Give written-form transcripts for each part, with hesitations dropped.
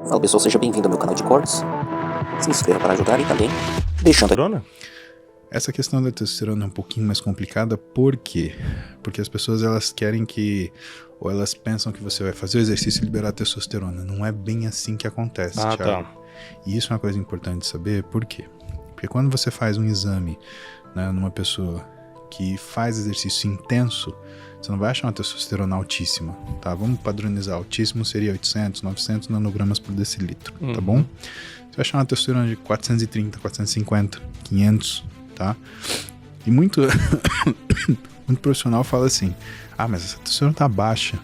Fala pessoal, seja bem-vindo ao meu canal de cortes. Se inscreva para ajudar e também deixando a... Essa questão da testosterona é um pouquinho mais complicada, por quê? Porque as pessoas elas querem que, ou elas pensam que você vai fazer o exercício e liberar testosterona. Não é bem assim que acontece, Thiago. Tá. E isso é uma coisa importante de saber, por quê? Porque quando você faz um exame, né, numa pessoa que faz exercício intenso, você não vai achar uma testosterona altíssima, tá? Vamos padronizar, altíssimo seria 800, 900 nanogramas por decilitro, tá bom? Você vai achar uma testosterona de 430, 450, 500, tá? E muito profissional fala assim, mas essa testosterona tá baixa.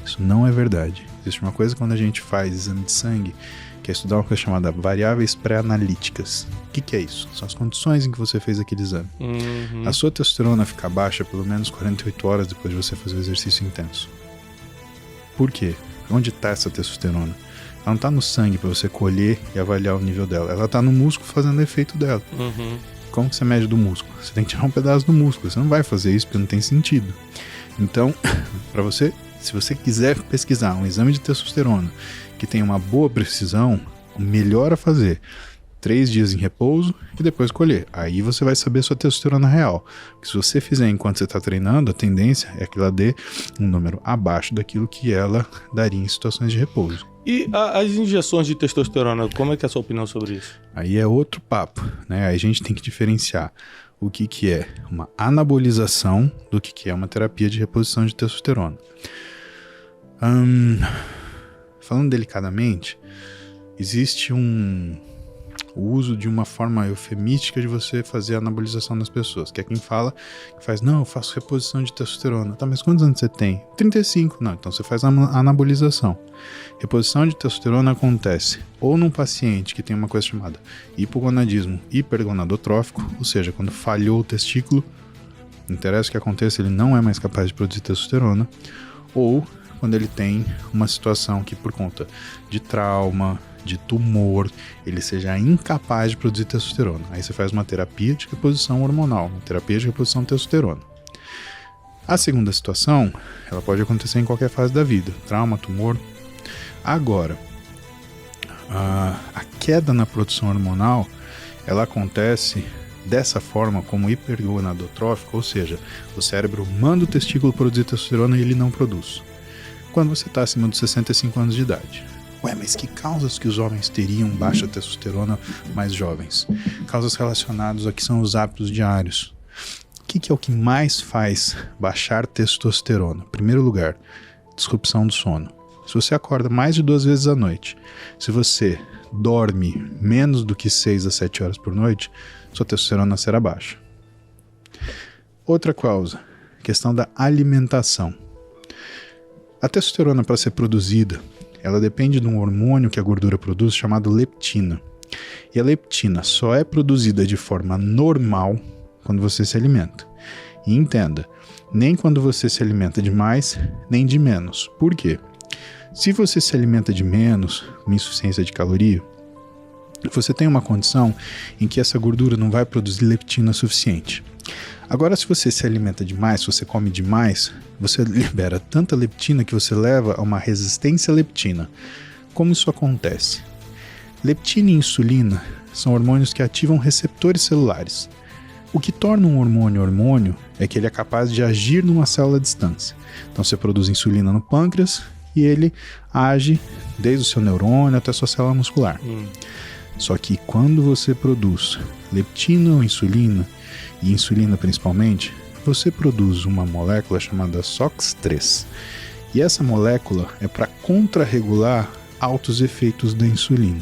Isso não é verdade. Existe uma coisa quando a gente faz exame de sangue, que é estudar uma coisa chamada variáveis pré-analíticas. O que é isso? São as condições em que você fez aquele exame. A sua testosterona fica baixa pelo menos 48 horas depois de você fazer o exercício intenso. Por quê? Onde está essa testosterona? Ela não está no sangue para você colher e avaliar o nível dela. Ela está no músculo fazendo o efeito dela. Como que você mede do músculo? Você tem que tirar um pedaço do músculo. Você não vai fazer isso porque não tem sentido. Então, para você, se você quiser pesquisar um exame de testosterona que tem uma boa precisão, o melhor a fazer 3 dias em repouso e depois colher. Aí você vai saber sua testosterona real. Porque se você fizer enquanto você está treinando, a tendência é que ela dê um número abaixo daquilo que ela daria em situações de repouso. E as injeções de testosterona, como é que é a sua opinião sobre isso? Aí é outro papo, né? Aí a gente tem que diferenciar o que é uma anabolização do que é uma terapia de reposição de testosterona. Falando delicadamente, existe o uso de uma forma eufemística de você fazer a anabolização das pessoas, que é quem fala, que faz, não, eu faço reposição de testosterona. Tá, mas quantos anos você tem? 35. Não, então você faz a anabolização. Reposição de testosterona acontece ou num paciente que tem uma coisa chamada hipogonadismo hipergonadotrófico, ou seja, quando falhou o testículo, não interessa o que aconteça, ele não é mais capaz de produzir testosterona, ou quando ele tem uma situação que por conta de trauma, de tumor, ele seja incapaz de produzir testosterona. Aí você faz uma terapia de reposição hormonal, uma terapia de reposição de testosterona. A segunda situação, ela pode acontecer em qualquer fase da vida, trauma, tumor. Agora, a queda na produção hormonal, ela acontece dessa forma como hipergonadotrófica, ou seja, o cérebro manda o testículo produzir testosterona e ele não produz. Quando você está acima dos 65 anos de idade. Mas que causas que os homens teriam baixa testosterona mais jovens? Causas relacionadas a que são os hábitos diários. O que é o que mais faz baixar testosterona? Em primeiro lugar, disrupção do sono. Se você acorda mais de 2 vezes à noite, se você dorme menos do que 6 a 7 horas por noite, sua testosterona será baixa. Outra causa, questão da alimentação. A testosterona, para ser produzida, ela depende de um hormônio que a gordura produz chamado leptina. E a leptina só é produzida de forma normal quando você se alimenta. E entenda, nem quando você se alimenta de mais, nem de menos. Por quê? Se você se alimenta de menos, com insuficiência de caloria, você tem uma condição em que essa gordura não vai produzir leptina suficiente. Agora, se você se alimenta demais, se você come demais, você libera tanta leptina que você leva a uma resistência à leptina. Como isso acontece? Leptina e insulina são hormônios que ativam receptores celulares. O que torna um hormônio é que ele é capaz de agir numa célula à distância. Então você produz insulina no pâncreas e ele age desde o seu neurônio até a sua célula muscular. Só que quando você produz leptina ou insulina, e insulina principalmente, você produz uma molécula chamada SOX3. E essa molécula é para contrarregular altos efeitos da insulina.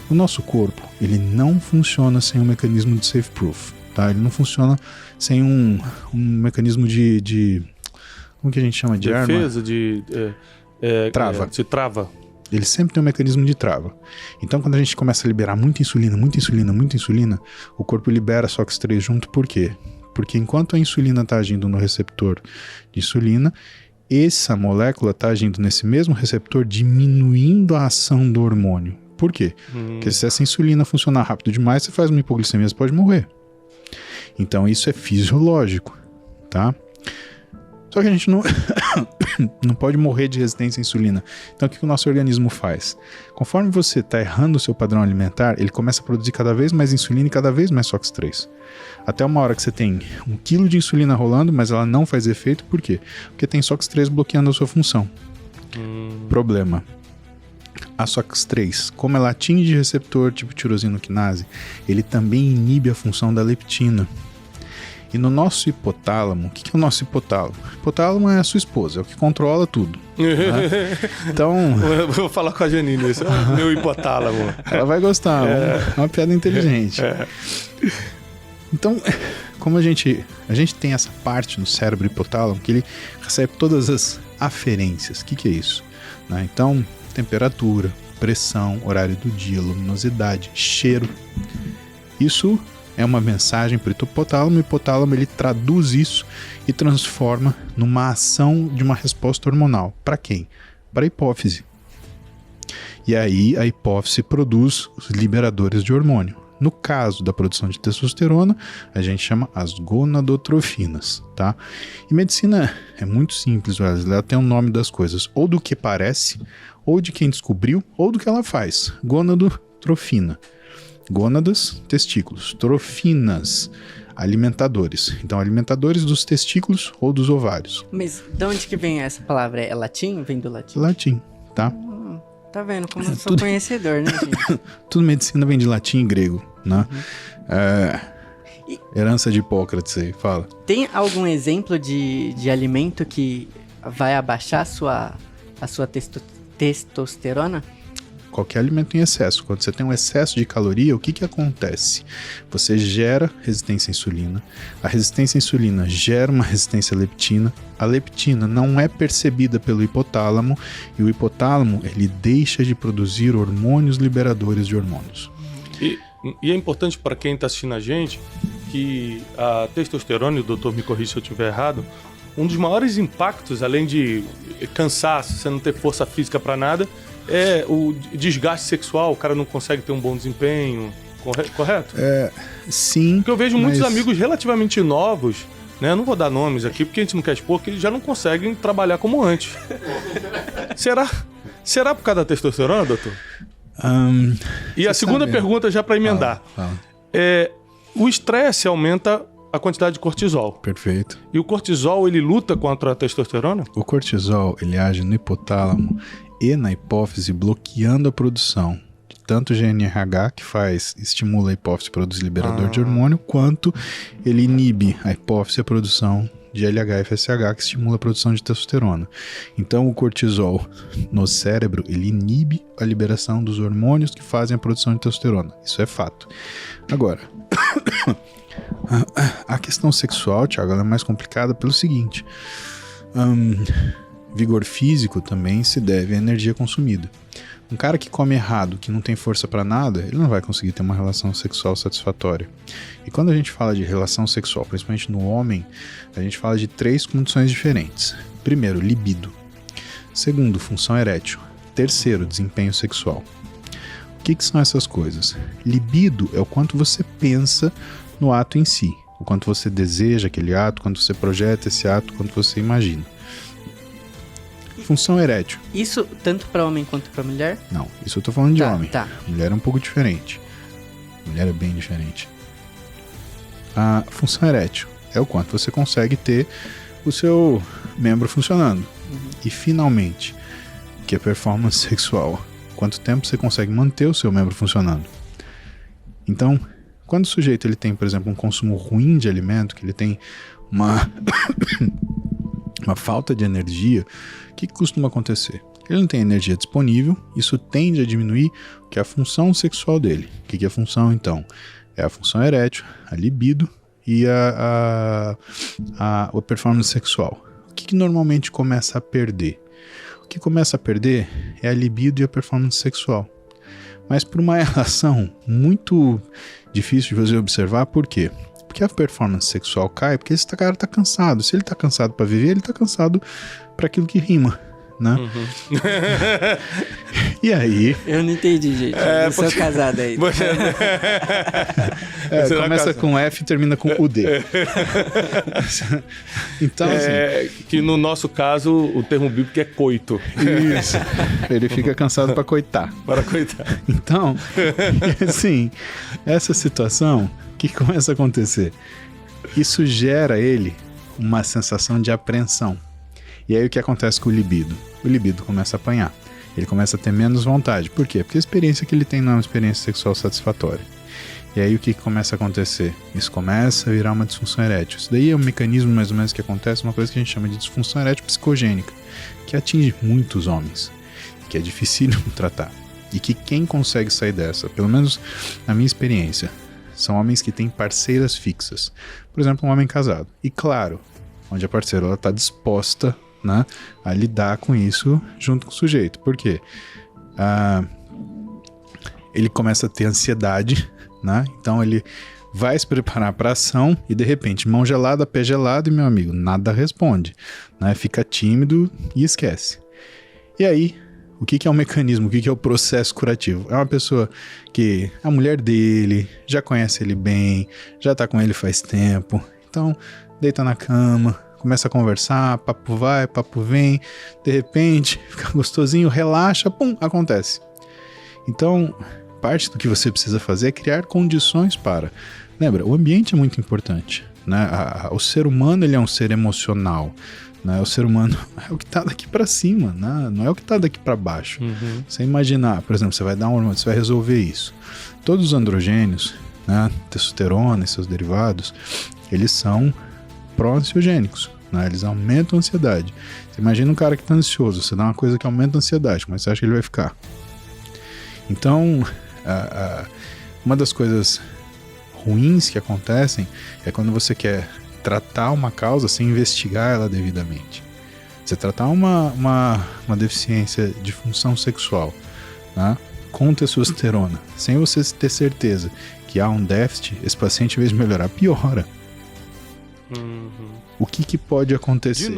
O nosso corpo, ele não funciona sem um mecanismo de safe proof, tá? Ele não funciona sem um mecanismo de como que a gente chama? De defesa, arma? Trava. Se trava. Ele sempre tem um mecanismo de trava. Então, quando a gente começa a liberar muita insulina, o corpo libera SOX3 junto. Por quê? Porque enquanto a insulina está agindo no receptor de insulina, essa molécula está agindo nesse mesmo receptor, diminuindo a ação do hormônio. Por quê? Porque se essa insulina funcionar rápido demais, você faz uma hipoglicemia, você pode morrer. Então, isso é fisiológico, tá? Só que a gente não, não pode morrer de resistência à insulina. Então o que o nosso organismo faz? Conforme você está errando o seu padrão alimentar, ele começa a produzir cada vez mais insulina e cada vez mais SOX3. Até uma hora que você tem 1 kg de insulina rolando, mas ela não faz efeito. Por quê? Porque tem SOX3 bloqueando a sua função. Problema. A SOX3, como ela atinge receptor tipo tirosina quinase, ele também inibe a função da leptina. E no nosso hipotálamo, o que é o nosso hipotálamo? O hipotálamo é a sua esposa, é o que controla tudo. Né? Então... Eu vou falar com a Janine, esse é o meu hipotálamo. Ela vai gostar, é uma piada inteligente. Então, como a gente tem essa parte no cérebro hipotálamo que ele recebe todas as aferências. O que é isso? Né? Então, temperatura, pressão, horário do dia, luminosidade, cheiro. Isso é uma mensagem para o hipotálamo. O hipotálamo ele traduz isso e transforma numa ação de uma resposta hormonal. Para quem? Para a hipófise. E aí a hipófise produz os liberadores de hormônio. No caso da produção de testosterona, a gente chama as gonadotrofinas, tá? E medicina é muito simples, ela tem o nome das coisas, ou do que parece, ou de quem descobriu, ou do que ela faz. Gonadotrofina. Gônadas, testículos. Trofinas, alimentadores. Então, alimentadores dos testículos ou dos ovários. Mas de onde que vem essa palavra? É latim? Vem do latim? Latim, tá? Tá vendo como eu sou conhecedor, né, gente? Tudo medicina vem de latim e grego, né? Herança de Hipócrates aí, fala. Tem algum exemplo de alimento que vai abaixar a sua testosterona? Qualquer alimento em excesso. Quando você tem um excesso de caloria, o que acontece? Você gera resistência à insulina. A resistência à insulina gera uma resistência à leptina. A leptina não é percebida pelo hipotálamo e o hipotálamo ele deixa de produzir hormônios liberadores de hormônios. E é importante para quem está assistindo a gente que a testosterona, e o doutor me corrija se eu estiver errado, um dos maiores impactos, além de cansaço, você não ter força física para nada, é o desgaste sexual, o cara não consegue ter um bom desempenho, correto? Sim. Porque eu vejo muitos amigos relativamente novos, né? Eu não vou dar nomes aqui porque a gente não quer expor, que eles já não conseguem trabalhar como antes. Será por causa da testosterona, doutor? E a segunda pergunta já para emendar. Fala. O estresse aumenta a quantidade de cortisol. Perfeito. E o cortisol, ele luta contra a testosterona? O cortisol, ele age no hipotálamo e na hipófise, bloqueando a produção de tanto GNRH, que estimula a hipófise a produzir liberador de hormônio, quanto ele inibe a hipófise a produção de LH e FSH, que estimula a produção de testosterona. Então, o cortisol no cérebro, ele inibe a liberação dos hormônios que fazem a produção de testosterona. Isso é fato. Agora, a questão sexual, Thiago, ela é mais complicada pelo seguinte. Vigor físico também se deve à energia consumida. Um cara que come errado, que não tem força pra nada, ele não vai conseguir ter uma relação sexual satisfatória. E quando a gente fala de relação sexual, principalmente no homem, a gente fala de 3 condições diferentes. Primeiro, libido. Segundo, função erétil. Terceiro, desempenho sexual. O que são essas coisas? Libido é o quanto você pensa no ato em si, o quanto você deseja aquele ato, quanto você projeta esse ato, quanto você imagina. Função erétil. Isso tanto para homem quanto para mulher? Não, isso eu tô falando de homem. Tá. Mulher é um pouco diferente. Mulher é bem diferente. A função erétil é o quanto você consegue ter o seu membro funcionando. E finalmente, que é performance sexual. Quanto tempo você consegue manter o seu membro funcionando. Então, quando o sujeito ele tem, por exemplo, um consumo ruim de alimento, que ele tem uma falta de energia, o que costuma acontecer? Ele não tem energia disponível, isso tende a diminuir o que é a função sexual dele. O que é a função, então? É a função erétil, a libido e a performance sexual. O que normalmente começa a perder? O que começa a perder é a libido e a performance sexual. Mas por uma relação muito difícil de você observar, por quê? Porque a performance sexual cai porque esse cara tá cansado. Se ele tá cansado para viver, ele tá cansado para aquilo que rima, né? E aí... Eu não entendi, gente. Eu sou casado aí. Começa com F e termina com UD. Então, assim... Que no nosso caso, o termo bíblico é coito. Isso. Ele fica cansado para coitar. Para coitar. Então, assim, essa situação, o que começa a acontecer? Isso gera ele uma sensação de apreensão. E aí o que acontece com o libido? O libido começa a apanhar. Ele começa a ter menos vontade. Por quê? Porque a experiência que ele tem não é uma experiência sexual satisfatória. E aí o que começa a acontecer? Isso começa a virar uma disfunção erétil. Isso daí é um mecanismo mais ou menos que acontece, uma coisa que a gente chama de disfunção erétil psicogênica, que atinge muitos homens, que é difícil de tratar. E que quem consegue sair dessa, pelo menos na minha experiência, são homens que têm parceiras fixas. Por exemplo, um homem casado. E claro, onde a parceira está disposta, né, a lidar com isso junto com o sujeito. Por quê? Ele começa a ter ansiedade, né? Então ele vai se preparar para ação e de repente, mão gelada, pé gelado e meu amigo, nada responde, né? Fica tímido e esquece. E aí, o que é o mecanismo? O que é o processo curativo? É uma pessoa que a mulher dele já conhece ele bem, já tá com ele faz tempo, então deita na cama, começa a conversar, papo vai, papo vem, de repente fica gostosinho, relaxa, pum, acontece. Então, parte do que você precisa fazer é criar condições para... Lembra, o ambiente é muito importante, né? O ser humano, ele é um ser emocional, né? O ser humano é o que tá daqui para cima, né? Não é o que tá daqui para baixo. Você imaginar, por exemplo, você vai dar um hormônio, você vai resolver isso. Todos os androgênios, né? Testosterona e seus derivados, eles são pró-ansiogênicos, né? Eles aumentam a ansiedade. Você imagina um cara que tá ansioso, você dá uma coisa que aumenta a ansiedade, como você acha que ele vai ficar? Então, uma das coisas ruins que acontecem é quando você quer tratar uma causa sem investigar ela devidamente. Você tratar uma deficiência de função sexual, né, com testosterona, sem você ter certeza que há um déficit, esse paciente, em vez de melhorar, piora. O que pode acontecer?